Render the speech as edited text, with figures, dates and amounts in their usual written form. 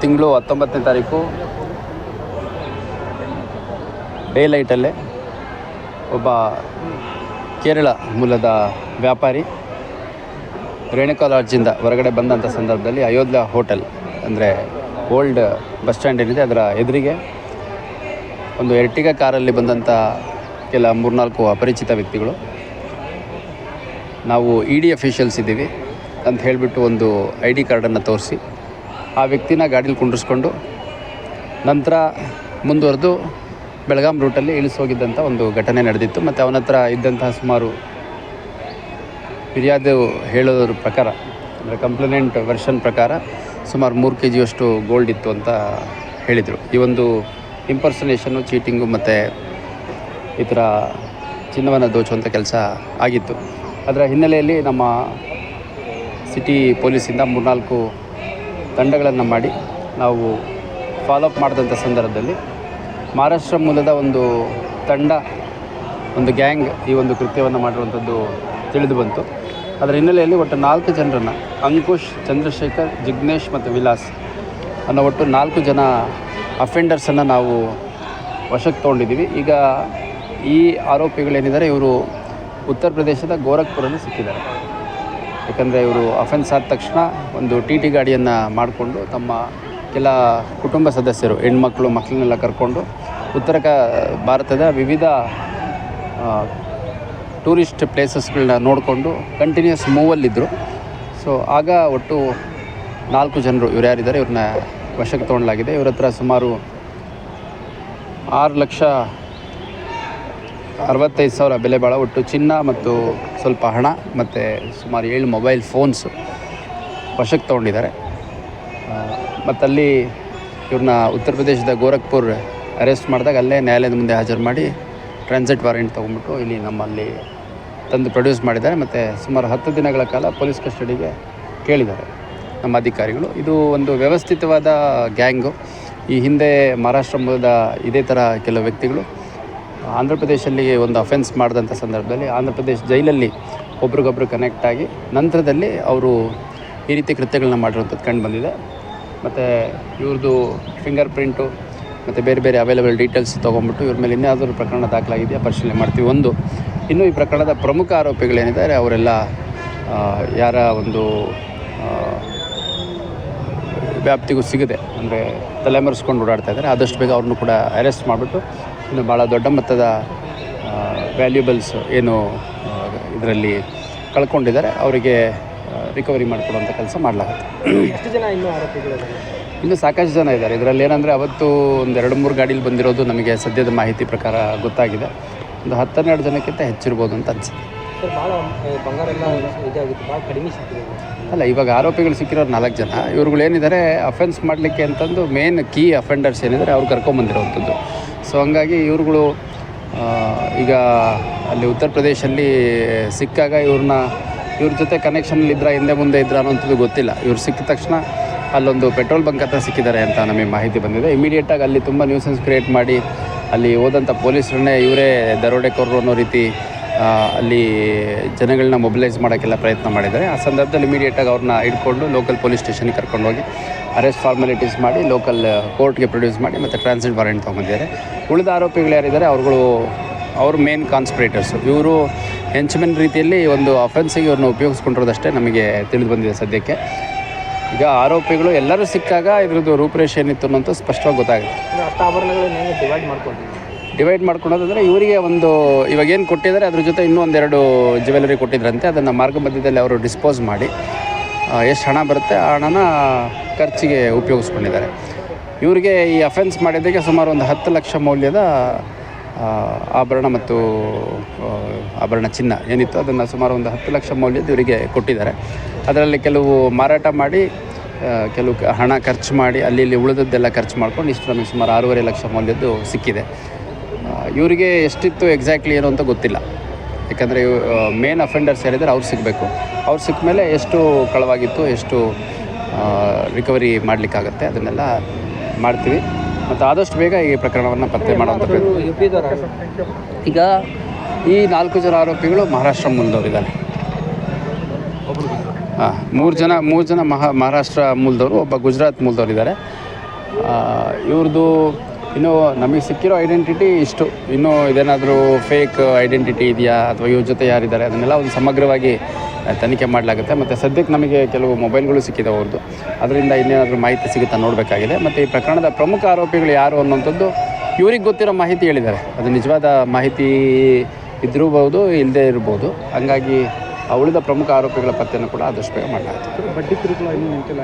ತಿಂಗಳು 19ನೇ ತಾರೀಕು ಡೇ ಲೈಟಲ್ಲೇ ಒಬ್ಬ ಕೇರಳ ಮೂಲದ ವ್ಯಾಪಾರಿ ರೇಣುಕಾ ಲಾಡ್ಜಿಂದ ಹೊರಗಡೆ ಬಂದಂಥ ಸಂದರ್ಭದಲ್ಲಿ ಅಯೋಧ್ಯ ಹೋಟೆಲ್ ಅಂದರೆ ಓಲ್ಡ್ ಬಸ್ ಸ್ಟ್ಯಾಂಡ್ ಏನಿದೆ ಅದರ ಎದುರಿಗೆ ಒಂದು ಎರ್ಟಿಗಾ ಕಾರಲ್ಲಿ ಬಂದಂಥ ಕೆಲ 3-4 ಅಪರಿಚಿತ ವ್ಯಕ್ತಿಗಳು ನಾವು ಇ.ಡಿ ಅಫಿಷಿಯಲ್ಸ್ ಇದ್ದೀವಿ ಅಂತ ಹೇಳಿಬಿಟ್ಟು ಒಂದು ID ಕಾರ್ಡನ್ನು ತೋರಿಸಿ ಆ ವ್ಯಕ್ತಿನ ಗಾಡೀಲಿ ಕುಂಡ್ರಿಸ್ಕೊಂಡು ನಂತರ ಮುಂದುವರೆದು ಬೆಳಗಾಂ ರೂಟಲ್ಲಿ ಇಳಿಸೋಗಿದ್ದಂಥ ಒಂದು ಘಟನೆ ನಡೆದಿತ್ತು. ಮತ್ತು ಅವನ ಹತ್ರ ಇದ್ದಂತಹ ಸುಮಾರು ಫಿರ್ಯಾದು ಹೇಳೋದ್ರ ಪ್ರಕಾರ ಅಂದರೆ ಕಂಪ್ಲೇನೆಂಟ್ ವರ್ಷನ್ ಪ್ರಕಾರ ಸುಮಾರು 3 kg ಗೋಲ್ಡ್ ಇತ್ತು ಅಂತ ಹೇಳಿದರು. ಈ ಒಂದು ಇಂಪರ್ಸನೇಷನ್ನು, ಚೀಟಿಂಗು ಮತ್ತು ಈ ಥರ ಚಿನ್ನವನ್ನು ದೋಚುವಂಥ ಕೆಲಸ ಆಗಿತ್ತು. ಅದರ ಹಿನ್ನೆಲೆಯಲ್ಲಿ ನಮ್ಮ ಸಿಟಿ ಪೊಲೀಸಿಂದ 3-4 ತಂಡಗಳನ್ನು ಮಾಡಿ ನಾವು ಫಾಲೋಅಪ್ ಮಾಡಿದಂಥ ಸಂದರ್ಭದಲ್ಲಿ ಮಹಾರಾಷ್ಟ್ರ ಮೂಲದ ಒಂದು ತಂಡ, ಒಂದು ಗ್ಯಾಂಗ್ ಈ ಒಂದು ಕೃತ್ಯವನ್ನು ಮಾಡಿರುವಂಥದ್ದು ತಿಳಿದು ಬಂತು. ಅದರ ಹಿನ್ನೆಲೆಯಲ್ಲಿ ಒಟ್ಟು 4 ಜನರನ್ನು, ಅಂಕುಶ್, ಚಂದ್ರಶೇಖರ್, ಜಿಗ್ನೇಶ್ ಮತ್ತು ವಿಲಾಸ್ ಅನ್ನೋ ಒಟ್ಟು 4 ಜನ ಅಫೆಂಡರ್ಸನ್ನು ನಾವು ವಶಕ್ಕೆ ತೊಗೊಂಡಿದ್ದೀವಿ. ಈಗ ಈ ಆರೋಪಿಗಳೇನಿದ್ದಾರೆ ಇವರು ಉತ್ತರ ಪ್ರದೇಶದ ಗೋರಖ್ಪುರಲ್ಲಿ ಸಿಕ್ಕಿದ್ದಾರೆ. ಯಾಕಂದರೆ ಇವರು ಅಫೆನ್ಸ್ ಆದ ತಕ್ಷಣ ಒಂದು TT ಗಾಡಿಯನ್ನು ಮಾಡಿಕೊಂಡು ತಮ್ಮ ಕೆಲ ಕುಟುಂಬ ಸದಸ್ಯರು, ಹೆಣ್ಮಕ್ಳು, ಮಕ್ಕಳನ್ನೆಲ್ಲ ಕರ್ಕೊಂಡು ಉತ್ತರ ಭಾರತದ ವಿವಿಧ ಟೂರಿಸ್ಟ್ ಪ್ಲೇಸಸ್ಗಳನ್ನ ನೋಡಿಕೊಂಡು ಕಂಟಿನ್ಯೂಸ್ ಮೂವಲ್ಲಿದ್ದರು. ಸೊ ಆಗ ಒಟ್ಟು 4 ಜನರು ಇವ್ರು ಯಾರಿದ್ದಾರೆ ಇವ್ರನ್ನ ವಶಕ್ಕೆ ತೊಗೊಳ್ಳಲಾಗಿದೆ. ಇವ್ರ ಹತ್ರ ಸುಮಾರು 6,65,000 ಬೆಲೆ ಬಾಳೋ ಒಟ್ಟು ಚಿನ್ನ ಮತ್ತು ಸ್ವಲ್ಪ ಹಣ ಮತ್ತು ಸುಮಾರು 7 ಮೊಬೈಲ್ ಫೋನ್ಸು ವಶಕ್ಕೆ ತೊಗೊಂಡಿದ್ದಾರೆ. ಮತ್ತಲ್ಲಿ ಇವ್ರನ್ನ ಉತ್ತರ ಪ್ರದೇಶದ ಗೋರಖ್ಪುರ್ ಅರೆಸ್ಟ್ ಮಾಡಿದಾಗ ಅಲ್ಲೇ ನ್ಯಾಯಾಲಯದ ಮುಂದೆ ಹಾಜರು ಮಾಡಿ ಟ್ರಾನ್ಸಿಟ್ ವಾರೆಂಟ್ ತೊಗೊಂಡ್ಬಿಟ್ಟು ಇಲ್ಲಿ ನಮ್ಮಲ್ಲಿ ತಂದು ಪ್ರೊಡ್ಯೂಸ್ ಮಾಡಿದ್ದಾರೆ. ಮತ್ತು ಸುಮಾರು 10 ದಿನಗಳ ಕಾಲ ಪೊಲೀಸ್ ಕಸ್ಟಡಿಗೆ ಕೇಳಿದ್ದಾರೆ ನಮ್ಮ ಅಧಿಕಾರಿಗಳು. ಇದು ಒಂದು ವ್ಯವಸ್ಥಿತವಾದ ಗ್ಯಾಂಗು. ಈ ಹಿಂದೆ ಮಹಾರಾಷ್ಟ್ರ ಮೂಲದ ಇದೇ ಥರ ಕೆಲವು ವ್ಯಕ್ತಿಗಳು ಆಂಧ್ರ ಪ್ರದೇಶಲ್ಲಿ ಒಂದು ಅಫೆನ್ಸ್ ಮಾಡಿದಂಥ ಸಂದರ್ಭದಲ್ಲಿ ಆಂಧ್ರ ಪ್ರದೇಶ ಜೈಲಲ್ಲಿ ಒಬ್ರಿಗೊಬ್ರು ಕನೆಕ್ಟ್ ಆಗಿ ನಂತರದಲ್ಲಿ ಅವರು ಈ ರೀತಿ ಕೃತ್ಯಗಳನ್ನ ಮಾಡಿರುವಂಥದ್ದು ಕಂಡು ಬಂದಿದೆ. ಮತ್ತು ಇವ್ರದ್ದು ಫಿಂಗರ್ ಪ್ರಿಂಟು ಮತ್ತು ಬೇರೆ ಬೇರೆ ಅವೈಲೇಬಲ್ ಡೀಟೇಲ್ಸ್ ತೊಗೊಂಬಿಟ್ಟು ಇವ್ರ ಮೇಲೆ ಇನ್ಯಾವುದಾದ್ರು ಪ್ರಕರಣ ದಾಖಲಾಗಿದೆಯಾ ಪರಿಶೀಲನೆ ಮಾಡ್ತೀವಿ. ಇನ್ನು ಈ ಪ್ರಕರಣದ ಪ್ರಮುಖ ಆರೋಪಿಗಳೇನಿದ್ದಾರೆ ಅವರೆಲ್ಲ ಯಾರ ಒಂದು ವ್ಯಾಪ್ತಿಗೂ ಸಿಗದೆ ಅಂದರೆ ತಲೆಮರೆಸ್ಕೊಂಡು ಓಡಾಡ್ತಾ ಇದ್ದಾರೆ. ಆದಷ್ಟು ಬೇಗ ಅವ್ರನ್ನೂ ಕೂಡ ಅರೆಸ್ಟ್ ಮಾಡಿಬಿಟ್ಟು ಇನ್ನು ಭಾಳ ದೊಡ್ಡ ಮೊತ್ತದ ವ್ಯಾಲ್ಯೂಬಲ್ಸ್ ಏನು ಇದರಲ್ಲಿ ಕಳ್ಕೊಂಡಿದ್ದಾರೆ ಅವರಿಗೆ ರಿಕವರಿ ಮಾಡಿಕೊಡುವಂಥ ಕೆಲಸ ಮಾಡಲಾಗುತ್ತೆ. ಎಷ್ಟು ಜನ ಇನ್ನೂ ಆರೋಪಿಗಳು? ಇನ್ನೂ ಸಾಕಷ್ಟು ಜನ ಇದ್ದಾರೆ. ಇದರಲ್ಲಿ ಏನಂದರೆ ಅವತ್ತು ಒಂದು 2-3 ಗಾಡೀಲಿ ಬಂದಿರೋದು ನಮಗೆ ಸದ್ಯದ ಮಾಹಿತಿ ಪ್ರಕಾರ ಗೊತ್ತಾಗಿದೆ. ಒಂದು 10-12 ಜನಕ್ಕಿಂತ ಹೆಚ್ಚಿರ್ಬೋದು ಅಂತ ಅನಿಸುತ್ತೆ. ಸರ್, ಭಾಳ ಬಂಗಾರ ಎಲ್ಲ ಇದಾಗಿತ್ತು, ಭಾಳ ಕಡಿಮೆ ಸಿಕ್ಕಿದೆ. ಅಲ್ಲ, ಇವಾಗ ಆರೋಪಿಗಳು ಸಿಕ್ಕಿರೋರು 4 ಜನ. ಇವ್ರುಗಳೇನಿದ್ದಾರೆ ಅಫೆನ್ಸ್ ಮಾಡಲಿಕ್ಕೆ ಅಂತಂದು ಮೇನ್ ಕೀ ಅಫೆಂಡರ್ಸ್ ಏನಿದ್ದಾರೆ ಅವ್ರು ಕರ್ಕೊಂಬಂದಿರೋವಂಥದ್ದು. ಸೊ ಹಂಗಾಗಿ ಇವ್ರುಗಳು ಈಗ ಅಲ್ಲಿ ಉತ್ತರ ಪ್ರದೇಶಲ್ಲಿ ಸಿಕ್ಕಾಗ ಇವ್ರ ಜೊತೆ ಕನೆಕ್ಷನಲ್ಲಿದ್ದರೆ ಹಿಂದೆ ಮುಂದೆ ಇದ್ರ ಅನ್ನೋಂಥದ್ದು ಗೊತ್ತಿಲ್ಲ. ಇವ್ರು ಸಿಕ್ಕ ತಕ್ಷಣ ಅಲ್ಲೊಂದು ಪೆಟ್ರೋಲ್ ಬಂಕ್ ಹತ್ರ ಸಿಕ್ಕಿದ್ದಾರೆ ಅಂತ ನಮಗೆ ಮಾಹಿತಿ ಬಂದಿದೆ. ಇಮಿಡಿಯೇಟಾಗಿ ಅಲ್ಲಿ ತುಂಬ ನ್ಯೂಸೆನ್ಸ್ ಕ್ರಿಯೇಟ್ ಮಾಡಿ ಅಲ್ಲಿ ಹೋದಂಥ ಪೊಲೀಸರನ್ನೇ ಇವರೇ ದರೋಡೆಕೋರರು ಅನ್ನೋ ರೀತಿ ಅಲ್ಲಿ ಜನಗಳನ್ನ ಮೊಬಿಲೈಸ್ ಮಾಡೋಕ್ಕೆಲ್ಲ ಪ್ರಯತ್ನ ಮಾಡಿದ್ದಾರೆ. ಆ ಸಂದರ್ಭದಲ್ಲಿ ಇಮಿಡಿಯೇಟಾಗಿ ಅವ್ರನ್ನ ಹಿಡ್ಕೊಂಡು ಲೋಕಲ್ ಪೊಲೀಸ್ ಸ್ಟೇಷನ್ಗೆ ಕರ್ಕೊಂಡೋಗಿ ಅರೆಸ್ಟ್ ಫಾರ್ಮಾಲಿಟೀಸ್ ಮಾಡಿ ಲೋಕಲ್ ಕೋರ್ಟ್ಗೆ ಪ್ರೊಡ್ಯೂಸ್ ಮಾಡಿ ಮತ್ತು ಟ್ರಾನ್ಸಿಟ್ ವಾರೆಂಟ್ ತೊಗೊಂಡಿದ್ದಾರೆ. ಉಳಿದ ಆರೋಪಿಗಳು ಯಾರಿದ್ದಾರೆ ಅವರು ಮೇನ್ ಕಾನ್ಸ್ಪಿರೇಟರ್ಸು. ಇವರು ಹೆಂಚ್ಮೆನ್ ರೀತಿಯಲ್ಲಿ ಒಂದು ಅಫೆನ್ಸಿಗೆ ಇವ್ರನ್ನ ಉಪಯೋಗಿಸ್ಕೊಂಡಿರೋದಷ್ಟೇ ನಮಗೆ ತಿಳಿದು ಬಂದಿದೆ ಸದ್ಯಕ್ಕೆ. ಈಗ ಆರೋಪಿಗಳು ಎಲ್ಲರೂ ಸಿಕ್ಕಾಗ ಇದ್ರದ್ದು ರೂಪುರೇಷೆ ಏನಿತ್ತು ಅನ್ನೋಂಥ ಸ್ಪಷ್ಟವಾಗಿ ಗೊತ್ತಾಗುತ್ತೆ. ಡಿವೈಡ್ ಮಾಡ್ಕೊಳೋದಂದರೆ ಇವರಿಗೆ ಒಂದು ಇವಾಗೇನು ಕೊಟ್ಟಿದ್ದಾರೆ ಅದ್ರ ಜೊತೆ ಇನ್ನೂ 1-2 ಜ್ಯುವೆಲರಿ ಕೊಟ್ಟಿದ್ರಂತೆ. ಅದನ್ನು ಮಾರ್ಗ ಮಧ್ಯದಲ್ಲಿ ಅವರು ಡಿಸ್ಪೋಸ್ ಮಾಡಿ ಎಷ್ಟು ಹಣ ಬರುತ್ತೆ ಆ ಹಣನ ಖರ್ಚಿಗೆ ಉಪಯೋಗಿಸ್ಕೊಂಡಿದ್ದಾರೆ. ಇವರಿಗೆ ಈ ಅಫೆನ್ಸ್ ಮಾಡಿದ್ದಕ್ಕೆ ಸುಮಾರು ಒಂದು 10 ಲಕ್ಷ ಮೌಲ್ಯದ ಆಭರಣ ಮತ್ತು ಆಭರಣ ಚಿನ್ನ ಏನಿತ್ತು ಅದನ್ನು ಸುಮಾರು ಒಂದು 10 ಲಕ್ಷ ಮೌಲ್ಯದ ಇವರಿಗೆ ಕೊಟ್ಟಿದ್ದಾರೆ. ಅದರಲ್ಲಿ ಕೆಲವು ಮಾರಾಟ ಮಾಡಿ ಕೆಲವು ಹಣ ಖರ್ಚು ಮಾಡಿ ಅಲ್ಲಿ ಉಳಿದದ್ದೆಲ್ಲ ಖರ್ಚು ಮಾಡ್ಕೊಂಡು ಇಷ್ಟು ನಮಗೆ ಸುಮಾರು 6.5 ಲಕ್ಷ ಮೌಲ್ಯದ್ದು ಸಿಕ್ಕಿದೆ. ಇವರಿಗೆ ಎಷ್ಟಿತ್ತು ಎಕ್ಸಾಕ್ಟ್ಲಿ ಏನು ಅಂತ ಗೊತ್ತಿಲ್ಲ. ಯಾಕಂದರೆ ಮೇನ್ ಅಫೆಂಡರ್ಸ್ ಯಾರಿದ್ದಾರೆ ಅವ್ರು ಸಿಗಬೇಕು. ಅವ್ರು ಸಿಕ್ಕ ಮೇಲೆ ಎಷ್ಟು ಕಳವಾಗಿತ್ತು, ಎಷ್ಟು ರಿಕವರಿ ಮಾಡಲಿಕ್ಕಾಗತ್ತೆ ಅದನ್ನೆಲ್ಲ ಮಾಡ್ತೀವಿ. ಮತ್ತು ಆದಷ್ಟು ಬೇಗ ಈ ಪ್ರಕರಣವನ್ನು ಪತ್ತೆ ಮಾಡುವಂಥ ಈಗ ಈ 4 ಜನ ಆರೋಪಿಗಳು ಮಹಾರಾಷ್ಟ್ರ ಮೂಲದವರಿದ್ದಾರೆ. 3 ಜನ ಮಹಾರಾಷ್ಟ್ರ ಮೂಲದವರು, ಒಬ್ಬ ಗುಜರಾತ್ ಮೂಲದವರಿದ್ದಾರೆ. ಇವ್ರದ್ದು ಇನ್ನೂ ನಮಗೆ ಸಿಕ್ಕಿರೋ ಐಡೆಂಟಿಟಿ ಇಷ್ಟು. ಇನ್ನೂ ಇದೇನಾದರೂ ಫೇಕ್ ಐಡೆಂಟಿಟಿ ಇದೆಯಾ ಅಥವಾ ಇವ್ರ ಜೊತೆ ಯಾರಿದ್ದಾರೆ ಅದನ್ನೆಲ್ಲ ಒಂದು ಸಮಗ್ರವಾಗಿ ತನಿಖೆ ಮಾಡಲಾಗುತ್ತೆ. ಮತ್ತು ಸದ್ಯಕ್ಕೆ ನಮಗೆ ಕೆಲವು ಮೊಬೈಲ್ಗಳು ಸಿಕ್ಕಿದೆ ಅವ್ರದ್ದು, ಅದರಿಂದ ಇನ್ನೇನಾದರೂ ಮಾಹಿತಿ ಸಿಗುತ್ತಾ ನೋಡಬೇಕಾಗಿದೆ. ಮತ್ತು ಈ ಪ್ರಕರಣದ ಪ್ರಮುಖ ಆರೋಪಿಗಳು ಯಾರು ಅನ್ನೋಂಥದ್ದು ಇವ್ರಿಗೆ ಗೊತ್ತಿರೋ ಮಾಹಿತಿ ಹೇಳಿದ್ದಾರೆ. ಅದು ನಿಜವಾದ ಮಾಹಿತಿ ಇದ್ದಿರಬಹುದು, ಇಲ್ಲದೇ ಇರ್ಬೋದು. ಹಂಗಾಗಿ ಉಳಿದ ಪ್ರಮುಖ ಆರೋಪಿಗಳ ಪತ್ತೆಯನ್ನು ಕೂಡ ಆದಷ್ಟು ಬೇಗ ಮಾಡಲಾಗುತ್ತೆ. ಬಡ್ಡಿ ಕಿರುಕುಳ ಇನ್ನೂ ನಿಂತಿಲ್ಲ.